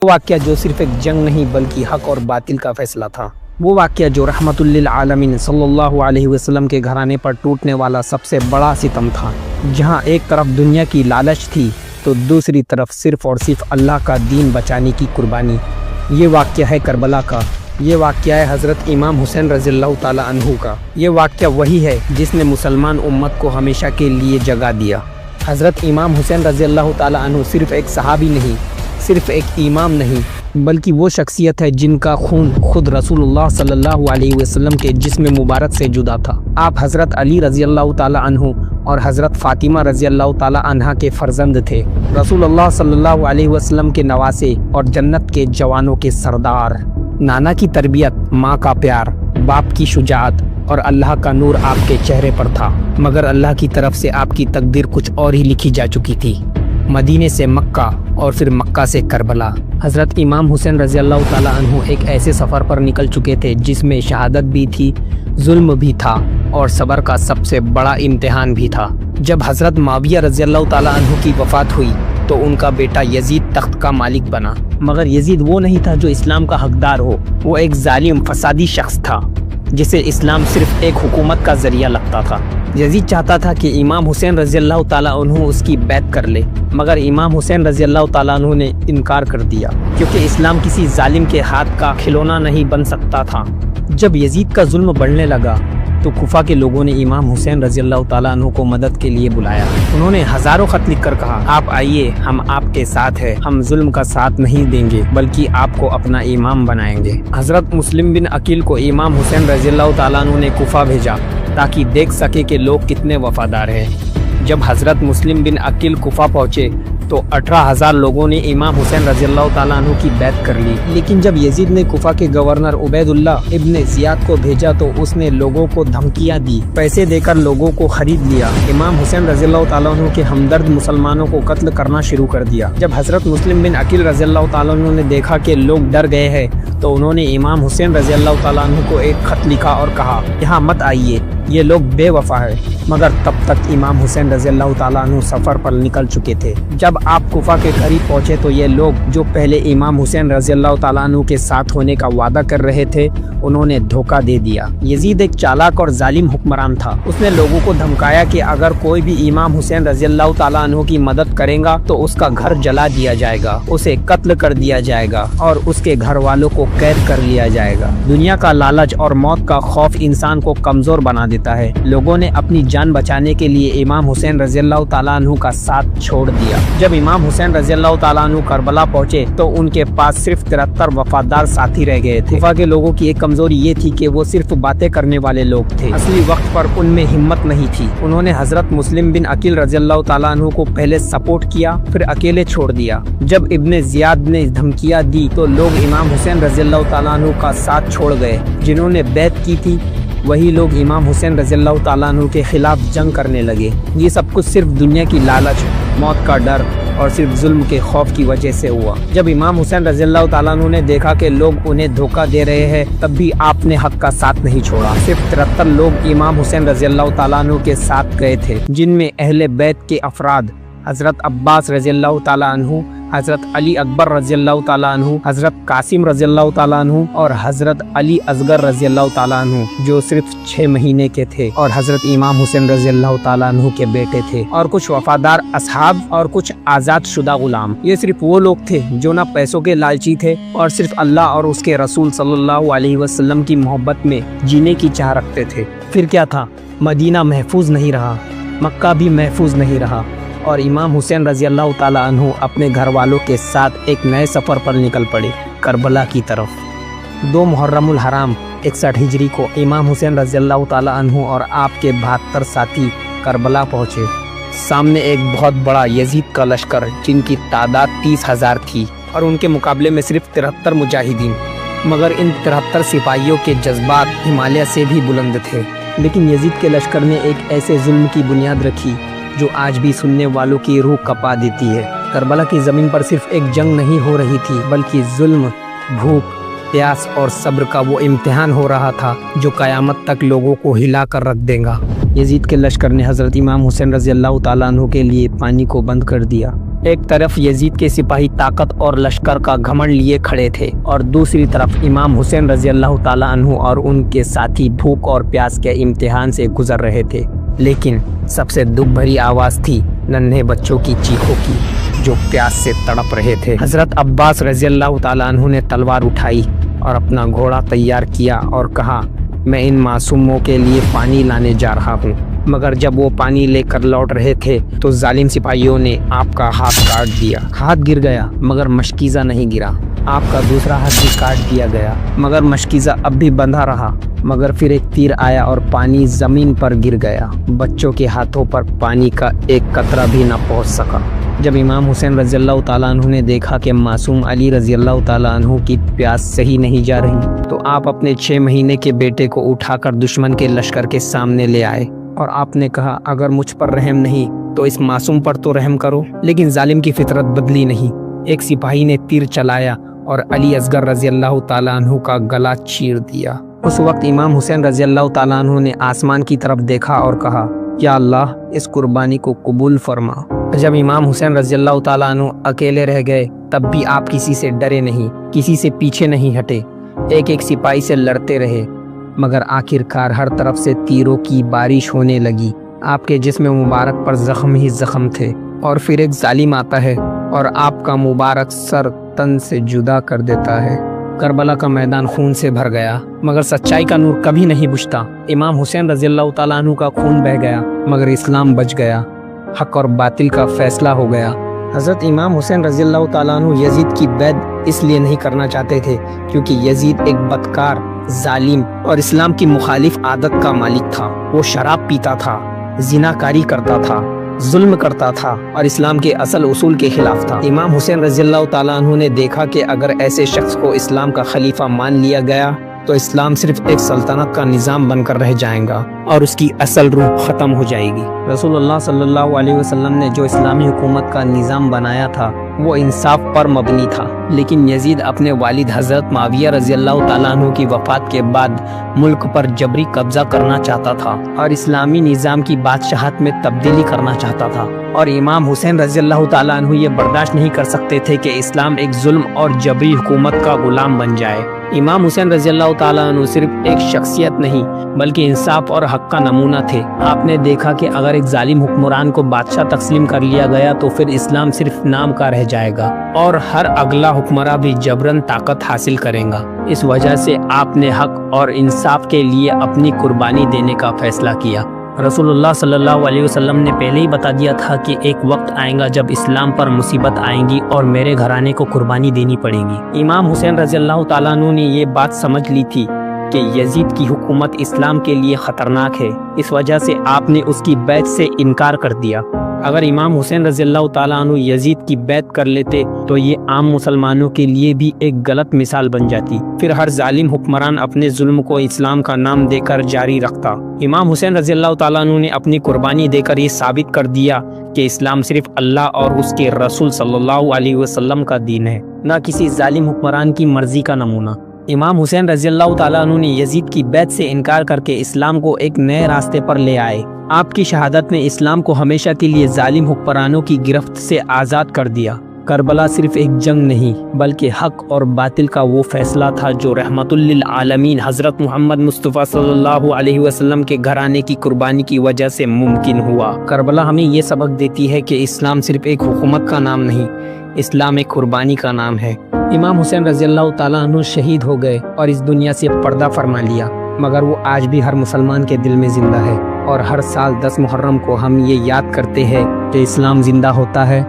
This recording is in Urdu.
واقعہ جو صرف ایک جنگ نہیں بلکہ حق اور باطل کا فیصلہ تھا، وہ واقعہ جو رحمت للعالمین صلی اللہ علیہ وسلم کے گھرانے پر ٹوٹنے والا سب سے بڑا ستم تھا، جہاں ایک طرف دنیا کی لالچ تھی تو دوسری طرف صرف اور صرف اللہ کا دین بچانے کی قربانی۔ یہ واقعہ ہے کربلا کا، یہ واقعہ ہے حضرت امام حسین رضی اللہ تعالی عنہ کا۔ یہ واقعہ وہی ہے جس نے مسلمان امت کو ہمیشہ کے لیے جگا دیا۔ حضرت امام حسین رضی اللہ تعالی عنہ صرف ایک صحابی نہیں، صرف ایک امام نہیں، بلکہ وہ شخصیت ہے جن کا خون خود رسول اللہ صلی اللہ علیہ وسلم کے جسم مبارک سے جدا تھا۔ آپ حضرت علی رضی اللہ تعالی عنہ اور حضرت فاطمہ رضی اللہ تعالی عنہا کے فرزند تھے، رسول اللہ صلی اللہ علیہ وسلم کے نواسے اور جنت کے جوانوں کے سردار۔ نانا کی تربیت، ماں کا پیار، باپ کی شجاعت اور اللہ کا نور آپ کے چہرے پر تھا، مگر اللہ کی طرف سے آپ کی تقدیر کچھ اور ہی لکھی جا چکی تھی۔ مدینے سے مکہ اور پھر مکہ سے کربلا، حضرت امام حسین رضی اللہ تعالی عنہ ایک ایسے سفر پر نکل چکے تھے جس میں شہادت بھی تھی، ظلم بھی تھا اور صبر کا سب سے بڑا امتحان بھی تھا۔ جب حضرت معاویہ رضی اللہ تعالی عنہ کی وفات ہوئی تو ان کا بیٹا یزید تخت کا مالک بنا، مگر یزید وہ نہیں تھا جو اسلام کا حقدار ہو، وہ ایک ظالم فسادی شخص تھا جسے اسلام صرف ایک حکومت کا ذریعہ لگتا تھا۔ یزید چاہتا تھا کہ امام حسین رضی اللہ تعالیٰ عنہ اس کی بیعت کر لے، مگر امام حسین رضی اللہ تعالیٰ عنہ نے انکار کر دیا، کیونکہ اسلام کسی ظالم کے ہاتھ کا کھلونا نہیں بن سکتا تھا۔ جب یزید کا ظلم بڑھنے لگا تو کوفہ کے لوگوں نے امام حسین رضی اللہ تعالیٰ عنہ کو مدد کے لیے بلایا۔ انہوں نے ہزاروں خط لکھ کر کہا، آپ آئیے، ہم آپ کے ساتھ ہیں، ہم ظلم کا ساتھ نہیں دیں گے بلکہ آپ کو اپنا امام بنائیں گے۔ حضرت مسلم بن عقیل کو امام حسین رضی اللہ تعالیٰ عنہ نے کوفہ بھیجا تاکہ دیکھ سکے کہ لوگ کتنے وفادار ہیں۔ جب حضرت مسلم بن عقیل کوفہ پہنچے تو 18,000 لوگوں نے امام حسین رضی اللہ تعالیٰ عنہ کی بیعت کر لی، لیکن جب یزید نے کوفہ کے گورنر عبید اللہ ابن زیاد کو بھیجا تو اس نے لوگوں کو دھمکیاں دی، پیسے دے کر لوگوں کو خرید لیا۔ امام حسین رضی اللہ تعالیٰ عنہ کے ہمدرد مسلمانوں کو قتل کرنا شروع کر دیا۔ جب حضرت مسلم بن عقیل رضی اللہ تعالیٰ عنہ نے دیکھا کہ لوگ ڈر گئے ہیں تو انہوں نے امام حسین رضی اللہ تعالیٰ عنہ کو ایک خط لکھا اور کہا، یہاں مت آئیے، یہ لوگ بے وفا ہے۔ مگر تب تک امام حسین رضی اللہ تعالیٰ عنہ سفر پر نکل چکے تھے۔ جب آپ کوفہ کے قریب پہنچے تو یہ لوگ جو پہلے امام حسین رضی اللہ تعالیٰ عنہ کے ساتھ ہونے کا وعدہ کر رہے تھے، انہوں نے دھوکہ دے دیا۔ یزید ایک چالاک اور ظالم حکمران تھا، اس نے لوگوں کو دھمکایا کہ اگر کوئی بھی امام حسین رضی اللہ تعالیٰ عنہ کی مدد کرے گا تو اس کا گھر جلا دیا جائے گا، اسے قتل کر دیا جائے گا اور اس کے گھر والوں کو قید کر لیا جائے گا۔ دنیا کا لالچ اور موت کا خوف انسان کو کمزور بنا دیتا ہے۔ لوگوں نے اپنی جان بچانے کے لیے امام حسین رضی اللہ تعالیٰ عنہ کا ساتھ چھوڑ دیا۔ جب امام حسین رضی اللہ تعالیٰ عنہ کربلا پہنچے تو ان کے پاس صرف 73 وفادار ساتھی رہ گئے تھے۔ کوفہ کے لوگوں کی ایک کمزوری یہ تھی کہ وہ صرف باتیں کرنے والے لوگ تھے، اصلی وقت پر ان میں ہمت نہیں تھی۔ انہوں نے حضرت مسلم بن عقیل رضی اللہ تعالیٰ عنہ کو پہلے سپورٹ کیا، پھر اکیلے چھوڑ دیا۔ جب ابن زیاد نے دھمکیاں دی تو لوگ امام حسین رضی اللہ تعالیٰ عنہ کا ساتھ چھوڑ گئے۔ جنہوں نے بیعت کی تھی وہی لوگ امام حسین رضی اللہ تعالیٰ عنہ کے خلاف جنگ کرنے لگے۔ یہ سب کچھ صرف دنیا کی لالچ، موت کا ڈر اور صرف ظلم کے خوف کی وجہ سے ہوا۔ جب امام حسین رضی اللہ تعالیٰ عنہ نے دیکھا کہ لوگ انہیں دھوکہ دے رہے ہیں، تب بھی آپ نے حق کا ساتھ نہیں چھوڑا۔ صرف 73 لوگ امام حسین رضی اللہ تعالیٰ عنہ کے ساتھ گئے تھے، جن میں اہل بیت کے افراد حضرت عباس رضی اللہ تعالیٰ عنہ، حضرت علی اکبر رضی اللہ تعالیٰ عنہ، حضرت قاسم رضی اللہ تعالیٰ عنہ اور حضرت علی اصغر رضی اللہ تعالیٰ عنہ جو صرف 6 مہینے کے تھے اور حضرت امام حسین رضی اللہ تعالیٰ عنہ کے بیٹے تھے، اور کچھ وفادار اصحاب اور کچھ آزاد شدہ غلام۔ یہ صرف وہ لوگ تھے جو نہ پیسوں کے لالچی تھے اور صرف اللہ اور اس کے رسول صلی اللہ علیہ وسلم کی محبت میں جینے کی چاہ رکھتے تھے۔ پھر کیا تھا؟ مدینہ محفوظ نہیں رہا، مکہ بھی محفوظ نہیں رہا اور امام حسین رضی اللہ تعالیٰ عنہ اپنے گھر والوں کے ساتھ ایک نئے سفر پر نکل پڑے، کربلا کی طرف۔ 2 محرم الحرام 61 ہجری کو امام حسین رضی اللہ تعالیٰ عنہ اور آپ کے 72 ساتھی کربلا پہنچے۔ سامنے ایک بہت بڑا یزید کا لشکر جن کی تعداد 30,000 تھی اور ان کے مقابلے میں صرف 73 مجاہدین، مگر ان 73 سپاہیوں کے جذبات ہمالیہ سے بھی بلند تھے۔ لیکن یزید کے لشکر نے ایک ایسے ظلم کی بنیاد رکھی جو آج بھی سننے والوں کی روح کپا دیتی ہے۔ کربلا کی زمین پر صرف ایک جنگ نہیں ہو رہی تھی بلکہ ظلم، بھوک، پیاس اور صبر کا وہ امتحان ہو رہا تھا جو قیامت تک لوگوں کو ہلا کر رکھ دے گا۔ یزید کے لشکر نے حضرت امام حسین رضی اللہ تعالیٰ عنہ کے لیے پانی کو بند کر دیا، ایک طرف یزید کے سپاہی طاقت اور لشکر کا گھمنڈ لیے کھڑے تھے اور دوسری طرف امام حسین رضی اللہ تعالیٰ عنہ اور ان کے ساتھی بھوک اور پیاس کے امتحان سے گزر رہے تھے۔ لیکن سب سے دکھ بھری آواز تھی ننھے بچوں کی چیخوں کی جو پیاس سے تڑپ رہے تھے۔ حضرت عباس رضی اللہ تعالیٰ عنہ نے تلوار اٹھائی اور اپنا گھوڑا تیار کیا اور کہا میں ان معصوموں کے لیے پانی لانے جا رہا ہوں۔ مگر جب وہ پانی لے کر لوٹ رہے تھے تو ظالم سپاہیوں نے آپ کا ہاتھ کاٹ دیا۔ ہاتھ گر گیا مگر مشکیزہ نہیں گرا۔ آپ کا دوسرا ہاتھ بھی کاٹ دیا گیا مگر مشکیزہ اب بھی بندھا رہا۔ مگر پھر ایک تیر آیا اور پانی زمین پر گر گیا۔ بچوں کے ہاتھوں پر پانی کا ایک قطرہ بھی نہ پہنچ سکا۔ جب امام حسین رضی اللہ تعالیٰ عنہ نے دیکھا کہ معصوم علی رضی اللہ تعالیٰ عنہ کی پیاس صحیح نہیں جا رہی تو آپ اپنے 6 مہینے کے بیٹے کو اٹھا کر دشمن کے لشکر کے سامنے لے آئے اور آپ نے کہا اگر مجھ پر رحم نہیں تو اس معصوم پر تو رحم کرو۔ لیکن ظالم کی فطرت بدلی نہیں۔ ایک سپاہی نے تیر چلایا اور علی اصغر رضی اللہ تعالیٰ عنہ کا گلا چیر دیا۔ اس وقت امام حسین رضی اللہ تعالیٰ عنہ نے آسمان کی طرف دیکھا اور کہا یا اللہ اس قربانی کو قبول فرما۔ جب امام حسین رضی اللہ تعالیٰ عنہ اکیلے رہ گئے تب بھی آپ کسی سے ڈرے نہیں، کسی سے پیچھے نہیں ہٹے، ایک ایک سپاہی سے لڑتے رہے۔ مگر آخرکار ہر طرف سے تیروں کی بارش ہونے لگی۔ آپ کے جسم مبارک پر زخم ہی زخم تھے اور پھر ایک ظالم آتا ہے اور آپ کا مبارک سر تن سے جدا کر دیتا ہے۔ کربلا کا میدان خون سے بھر گیا مگر سچائی کا نور کبھی نہیں بجھتا۔ امام حسین رضی اللہ تعالیٰ عنہ کا خون بہہ گیا مگر اسلام بچ گیا۔ حق اور باطل کا فیصلہ ہو گیا۔ حضرت امام حسین رضی اللہ تعالیٰ عنہ یزید کی بیعت اس لیے نہیں کرنا چاہتے تھے کیونکہ یزید ایک بدکار، ظالم اور اسلام کی مخالف عادت کا مالک تھا۔ وہ شراب پیتا تھا، زنا کاری کرتا تھا، ظلم کرتا تھا اور اسلام کے اصل اصول کے خلاف تھا۔ امام حسین رضی اللہ تعالیٰ عنہ نے دیکھا کہ اگر ایسے شخص کو اسلام کا خلیفہ مان لیا گیا تو اسلام صرف ایک سلطنت کا نظام بن کر رہ جائے گا اور اس کی اصل روح ختم ہو جائے گی۔ رسول اللہ صلی اللہ علیہ وسلم نے جو اسلامی حکومت کا نظام بنایا تھا وہ انصاف پر مبنی تھا، لیکن یزید اپنے والد حضرت معاویہ رضی اللہ تعالیٰ عنہ کی وفات کے بعد ملک پر جبری قبضہ کرنا چاہتا تھا اور اسلامی نظام کی بادشاہت میں تبدیلی کرنا چاہتا تھا، اور امام حسین رضی اللہ تعالیٰ عنہ یہ برداشت نہیں کر سکتے تھے کہ اسلام ایک ظلم اور جبری حکومت کا غلام بن جائے۔ امام حسین رضی اللہ تعالیٰ عنہ صرف ایک شخصیت نہیں بلکہ انصاف اور حق کا نمونہ تھے۔ آپ نے دیکھا کہ اگر ایک ظالم حکمران کو بادشاہ تسلیم کر لیا گیا تو پھر اسلام صرف نام کا رہ جائے گا اور ہر اگلا حکمراں بھی جبرن طاقت حاصل کرے گا۔ اس وجہ سے آپ نے حق اور انصاف کے لیے اپنی قربانی دینے کا فیصلہ کیا۔ رسول اللہ صلی اللہ علیہ وسلم نے پہلے ہی بتا دیا تھا کہ ایک وقت آئے گا جب اسلام پر مصیبت آئیں گی اور میرے گھرانے کو قربانی دینی پڑے گی۔ امام حسین رضی اللہ تعالیٰ عنہ نے یہ بات سمجھ لی تھی کہ یزید کی حکومت اسلام کے لیے خطرناک ہے، اس وجہ سے آپ نے اس کی بیعت سے انکار کر دیا۔ اگر امام حسین رضی اللہ تعالیٰ عنہ یزید کی بیعت کر لیتے تو یہ عام مسلمانوں کے لیے بھی ایک غلط مثال بن جاتی، پھر ہر ظالم حکمران اپنے ظلم کو اسلام کا نام دے کر جاری رکھتا۔ امام حسین رضی اللہ تعالیٰ عنہ نے اپنی قربانی دے کر یہ ثابت کر دیا کہ اسلام صرف اللہ اور اس کے رسول صلی اللہ علیہ وسلم کا دین ہے، نہ کسی ظالم حکمران کی مرضی کا نمونہ۔ امام حسین رضی اللہ تعالیٰ عنہ نے یزید کی بیعت سے انکار کر کے اسلام کو ایک نئے راستے پر لے آئے۔ آپ کی شہادت نے اسلام کو ہمیشہ کے لیے ظالم حکمرانوں کی گرفت سے آزاد کر دیا۔ کربلا صرف ایک جنگ نہیں بلکہ حق اور باطل کا وہ فیصلہ تھا جو رحمت للعالمین حضرت محمد مصطفیٰ صلی اللہ علیہ وسلم کے گھرانے کی قربانی کی وجہ سے ممکن ہوا۔ کربلا ہمیں یہ سبق دیتی ہے کہ اسلام صرف ایک حکومت کا نام نہیں، اسلام ایک قربانی کا نام ہے۔ امام حسین رضی اللہ تعالیٰ عنہ شہید ہو گئے اور اس دنیا سے پردہ فرما لیا، مگر وہ آج بھی ہر مسلمان کے دل میں زندہ ہے، اور ہر سال 10 محرم کو ہم یہ یاد کرتے ہیں کہ اسلام زندہ ہوتا ہے